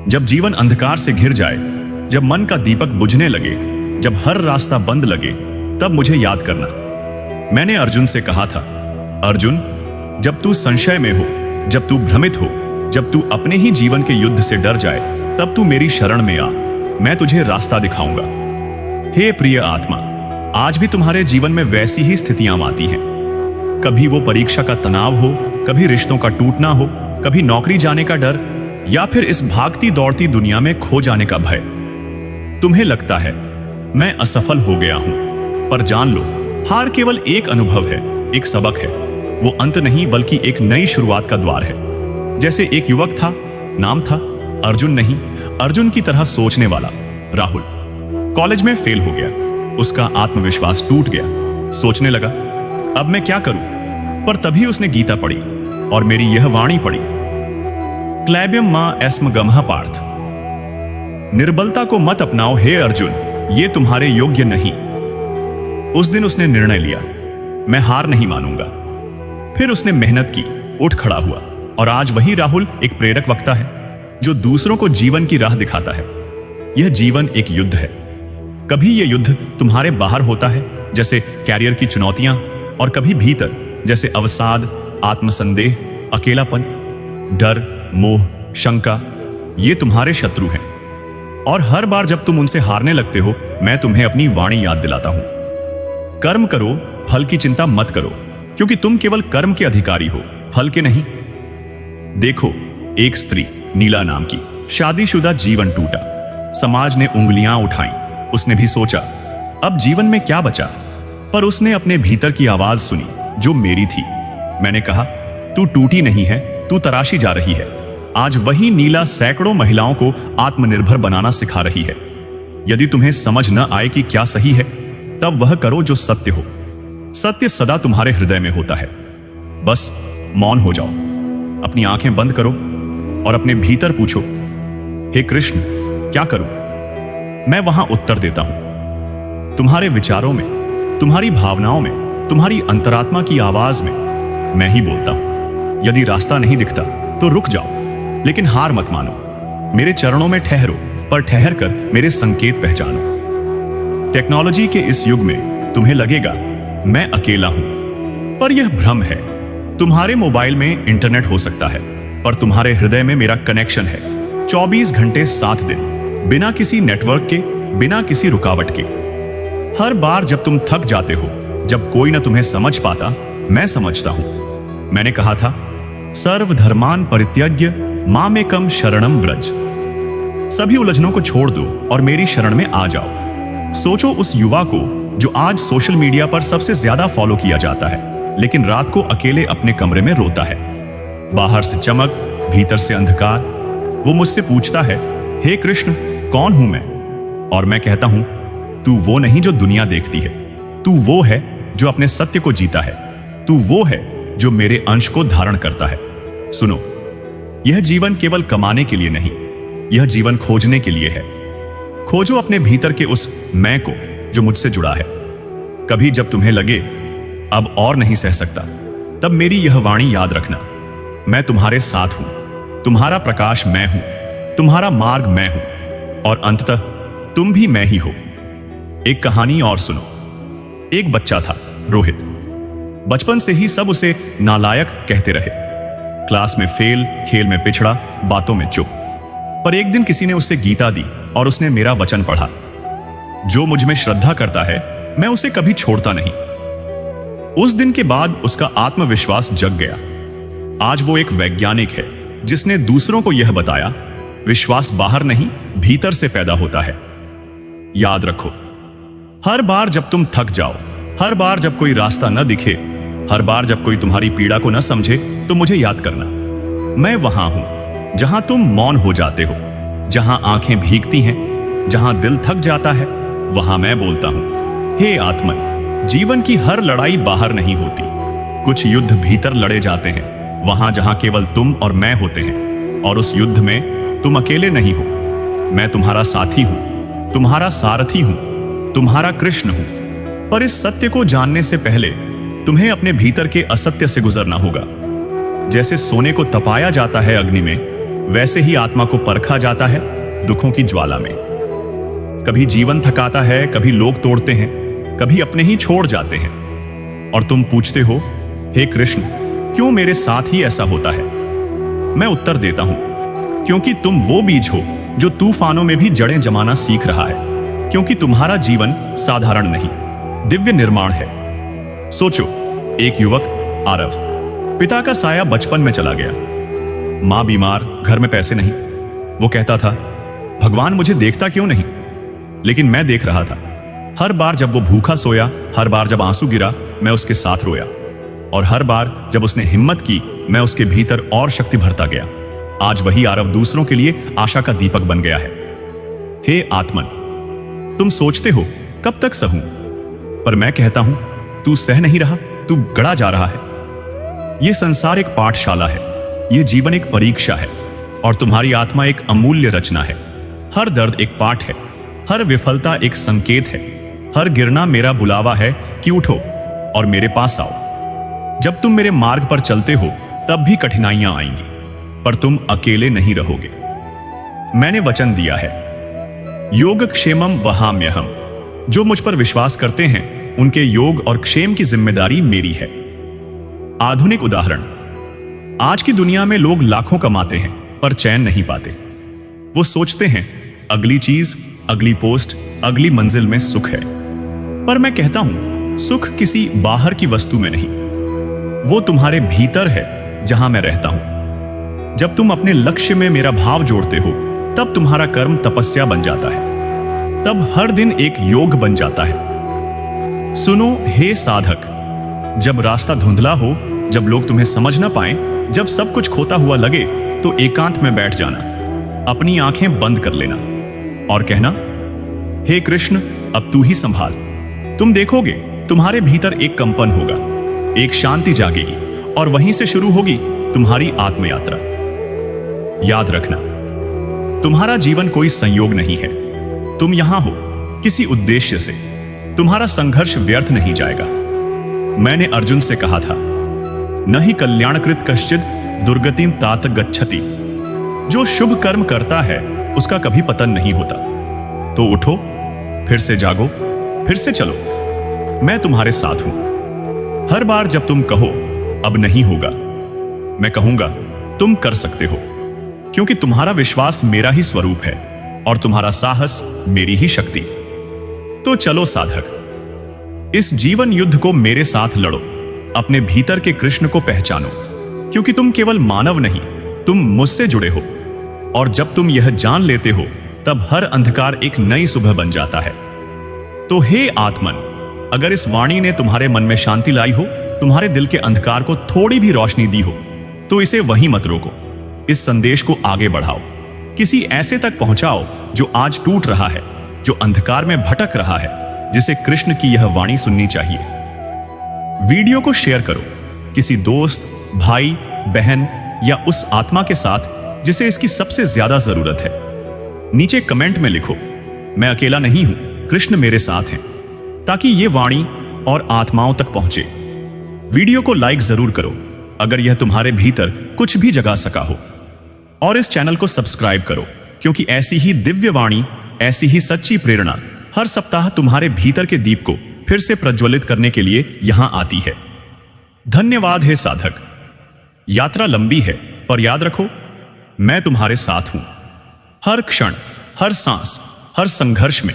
जब जीवन अंधकार से घिर जाए, जब मन का दीपक बुझने लगे, जब हर रास्ता बंद लगे, तब मुझे याद करना। मैंने अर्जुन से कहा था, अर्जुन, जब तू संशय में हो, जब तू भ्रमित हो, जब तू अपने ही जीवन के युद्ध से डर जाए, तब तू मेरी शरण में आ, मैं तुझे रास्ता दिखाऊंगा। हे प्रिय आत्मा, आज भी तुम्हारे जीवन में वैसी ही स्थितियां आती हैं। कभी वो परीक्षा का तनाव हो, कभी रिश्तों का टूटना हो, कभी नौकरी जाने का डर, या फिर इस भागती दौड़ती दुनिया में खो जाने का भय। तुम्हें लगता है मैं असफल हो गया हूं, पर जान लो, हार केवल एक अनुभव है, एक सबक है। वो अंत नहीं, बल्कि एक नई शुरुआत का द्वार है। जैसे एक युवक था, नाम था अर्जुन, नहीं अर्जुन की तरह सोचने वाला राहुल। कॉलेज में फेल हो गया, उसका आत्मविश्वास टूट गया। सोचने लगा, अब मैं क्या करूं? पर तभी उसने गीता पढ़ी और मेरी यह वाणी पढ़ी, क्लैब्यम मा एस्म गमः पार्थ। निर्बलता को मत अपनाओ हे अर्जुन, ये तुम्हारे योग्य नहीं। उस दिन उसने निर्णय लिया, मैं हार नहीं मानूंगा। फिर उसने मेहनत की, उठ खड़ा हुआ, और आज वही राहुल एक प्रेरक वक्ता है, जो दूसरों को जीवन की राह दिखाता है। यह जीवन एक युद्ध है। कभी यह युद्ध तुम्हारे बाहर होता है, जैसे कैरियर की चुनौतियां, और कभी भीतर, जैसे अवसाद, आत्मसंदेह, अकेलापन, डर, मोह, शंका। ये तुम्हारे शत्रु हैं। और हर बार जब तुम उनसे हारने लगते हो, मैं तुम्हें अपनी वाणी याद दिलाता हूं, कर्म करो, फल की चिंता मत करो, क्योंकि तुम केवल कर्म के अधिकारी हो, फल के नहीं। देखो, एक स्त्री नीला नाम की, शादीशुदा, जीवन टूटा, समाज ने उंगलियां उठाई, उसने भी सोचा अब जीवन में क्या बचा। पर उसने अपने भीतर की आवाज सुनी, जो मेरी थी। मैंने कहा, तू टूटी नहीं है, तू तराशी जा रही है। आज वही नीला सैकड़ों महिलाओं को आत्मनिर्भर बनाना सिखा रही है। यदि तुम्हें समझ न आए कि क्या सही है, तब वह करो जो सत्य हो। सत्य सदा तुम्हारे हृदय में होता है। बस मौन हो जाओ, अपनी आंखें बंद करो और अपने भीतर पूछो, हे कृष्ण, क्या करूं? मैं वहां उत्तर देता हूं, तुम्हारे विचारों में, तुम्हारी भावनाओं में, तुम्हारी अंतरात्मा की आवाज में मैं ही बोलता हूं। यदि रास्ता नहीं दिखता तो रुक जाओ, लेकिन हार मत मानो। मेरे चरणों में ठहरो, पर ठहर कर मेरे संकेत पहचानो। टेक्नोलॉजी के इस युग में तुम्हें लगेगा मैं अकेला हूं, पर यह भ्रम है। तुम्हारे मोबाइल में इंटरनेट हो सकता है, पर तुम्हारे हृदय में मेरा कनेक्शन है, 24 घंटे 7 दिन, बिना किसी नेटवर्क के, बिना किसी रुकावट के। हर बार जब तुम थक जाते हो, जब कोई ना तुम्हें समझ पाता, मैं समझता हूं। मैंने कहा था, सर्वधर्मान परित्यज्य मामेकम शरणम व्रज। सभी उलझनों को छोड़ दो और मेरी शरण में आ जाओ। सोचो उस युवा को जो आज सोशल मीडिया पर सबसे ज्यादा फॉलो किया जाता है, लेकिन रात को अकेले अपने कमरे में रोता है। बाहर से चमक, भीतर से अंधकार। वो मुझसे पूछता है, हे कृष्ण, कौन हूं मैं? और मैं कहता हूं, तू वो नहीं जो दुनिया देखती है, तू वो है जो अपने सत्य को जीता है, तू वो है जो मेरे अंश को धारण करता है। सुनो, यह जीवन केवल कमाने के लिए नहीं, यह जीवन खोजने के लिए है। खोजो अपने भीतर के उस मैं को जो मुझसे जुड़ा है। कभी जब तुम्हें लगे अब और नहीं सह सकता, तब मेरी यह वाणी याद रखना, मैं तुम्हारे साथ हूं, तुम्हारा प्रकाश मैं हूं, तुम्हारा मार्ग मैं हूं, और अंततः तुम भी मैं ही हो। एक कहानी और सुनो। एक बच्चा था, रोहित। बचपन से ही सब उसे नालायक कहते रहे। क्लास में फेल, खेल में पिछड़ा, बातों में चुप। पर एक दिन किसी ने उसे गीता दी और उसने मेरा वचन पढ़ा, जो मुझ में श्रद्धा करता है, मैं उसे कभी छोड़ता नहीं। उस दिन के बाद उसका आत्मविश्वास जग गया। आज वो एक वैज्ञानिक है, जिसने दूसरों को यह बताया, विश्वास बाहर नहीं, भीतर से पैदा होता है। याद रखो, हर बार जब तुम थक जाओ, हर बार जब कोई रास्ता न दिखे, हर बार जब कोई तुम्हारी पीड़ा को न समझे, तो मुझे याद करना, मैं वहां हूं जहां तुम मौन हो जाते हो, जहां आंखें भीगती हैं, जहां दिल थक जाता है, वहां मैं बोलता हूं, हे आत्मन, जीवन की हर लड़ाई बाहर नहीं होती, कुछ युद्ध भीतर लड़े जाते हैं, वहां जहां केवल तुम और मैं होते हैं। और उस युद्ध में तुम अकेले नहीं हो, मैं तुम्हारा साथी हूं, तुम्हारा सारथी हूं, तुम्हारा कृष्ण हूं। पर इस सत्य को जानने से पहले तुम्हें अपने भीतर के असत्य से गुजरना होगा। जैसे सोने को तपाया जाता है अग्नि में, वैसे ही आत्मा को परखा जाता है दुखों की ज्वाला में। कभी जीवन थकाता है, कभी लोग तोड़ते हैं, कभी अपने ही छोड़ जाते हैं। और तुम पूछते हो, हे कृष्ण, क्यों मेरे साथ ही ऐसा होता है? मैं उत्तर देता हूं, क्योंकि तुम वो बीज हो जो तूफानों में भी जड़ें जमाना सीख रहा है। क्योंकि तुम्हारा जीवन साधारण नहीं, दिव्य निर्माण है। सोचो, एक युवक आरव, पिता का साया बचपन में चला गया, मां बीमार, घर में पैसे नहीं। वो कहता था, भगवान मुझे देखता क्यों नहीं? लेकिन मैं देख रहा था। हर बार जब वो भूखा सोया, हर बार जब आंसू गिरा, मैं उसके साथ रोया। और हर बार जब उसने हिम्मत की, मैं उसके भीतर और शक्ति भरता गया। आज वही आरव दूसरों के लिए आशा का दीपक बन गया है। हे आत्मन, तुम सोचते हो कब तक सहूं? पर मैं कहता हूं, तू सह नहीं रहा, तू गड़ा जा रहा है। यह संसार एक पाठशाला है, यह जीवन एक परीक्षा है, और तुम्हारी आत्मा एक अमूल्य रचना है। हर दर्द एक पाठ है, हर विफलता एक संकेत है, हर गिरना मेरा बुलावा है कि उठो और मेरे पास आओ। जब तुम मेरे मार्ग पर चलते हो तब भी कठिनाइयां आएंगी, पर तुम अकेले नहीं रहोगे। मैंने वचन दिया है, योगक्षेमम वहाम्यहम। जो मुझ पर विश्वास करते हैं उनके योग और क्षेम की जिम्मेदारी मेरी है। आधुनिक उदाहरण, आज की दुनिया में लोग लाखों कमाते हैं पर चैन नहीं पाते। वो सोचते हैं अगली चीज, अगली पोस्ट, अगली मंजिल में सुख है। पर मैं कहता हूं, सुख किसी बाहर की वस्तु में नहीं, वो तुम्हारे भीतर है जहां मैं रहता हूं। जब तुम अपने लक्ष्य में मेरा भाव जोड़ते हो तब तुम्हारा कर्म तपस्या बन जाता है, तब हर दिन एक योग बन जाता है। सुनो हे साधक, जब रास्ता धुंधला हो, जब लोग तुम्हें समझ ना पाए, जब सब कुछ खोता हुआ लगे, तो एकांत में बैठ जाना, अपनी आंखें बंद कर लेना और कहना, हे कृष्ण, अब तू ही संभाल। तुम देखोगे तुम्हारे भीतर एक कंपन होगा, एक शांति जागेगी, और वहीं से शुरू होगी तुम्हारी आत्मयात्रा। याद रखना, तुम्हारा जीवन कोई संयोग नहीं है। तुम यहां हो किसी उद्देश्य से। तुम्हारा संघर्ष व्यर्थ नहीं जाएगा। मैंने अर्जुन से कहा था, न ही कल्याणकृत कश्चित दुर्गतिम तात गच्छति। जो शुभ कर्म करता है उसका कभी पतन नहीं होता। तो उठो, फिर से जागो, फिर से चलो। मैं तुम्हारे साथ हूं। हर बार जब तुम कहो अब नहीं होगा, मैं कहूंगा तुम कर सकते हो, क्योंकि तुम्हारा विश्वास मेरा ही स्वरूप है और तुम्हारा साहस मेरी ही शक्ति। तो चलो साधक, इस जीवन युद्ध को मेरे साथ लड़ो। अपने भीतर के कृष्ण को पहचानो, क्योंकि तुम केवल मानव नहीं, तुम मुझसे जुड़े हो। और जब तुम यह जान लेते हो तब हर अंधकार एक नई सुबह बन जाता है। तो हे आत्मन, अगर इस वाणी ने तुम्हारे मन में शांति लाई हो, तुम्हारे दिल के अंधकार को थोड़ी भी रोशनी दी हो, तो इसे वहीं मत रोको। इस संदेश को आगे बढ़ाओ, किसी ऐसे तक पहुंचाओ जो आज टूट रहा है, जो अंधकार में भटक रहा है, जिसे कृष्ण की यह वाणी सुननी चाहिए। वीडियो को शेयर करो किसी दोस्त, भाई, बहन या उस आत्मा के साथ जिसे इसकी सबसे ज्यादा जरूरत है। नीचे कमेंट में लिखो, मैं अकेला नहीं हूं, कृष्ण मेरे साथ हैं, ताकि ये वाणी और आत्माओं तक पहुंचे। वीडियो को लाइक जरूर करो अगर यह तुम्हारे भीतर कुछ भी जगा सका हो, और इस चैनल को सब्सक्राइब करो, क्योंकि ऐसी ही दिव्य वाणी, ऐसी ही सच्ची प्रेरणा हर सप्ताह तुम्हारे भीतर के दीप को फिर से प्रज्वलित करने के लिए यहां आती है। धन्यवाद हे साधक। यात्रा लंबी है, पर याद रखो, मैं तुम्हारे साथ हूं। हर क्षण, हर सांस, हर संघर्ष में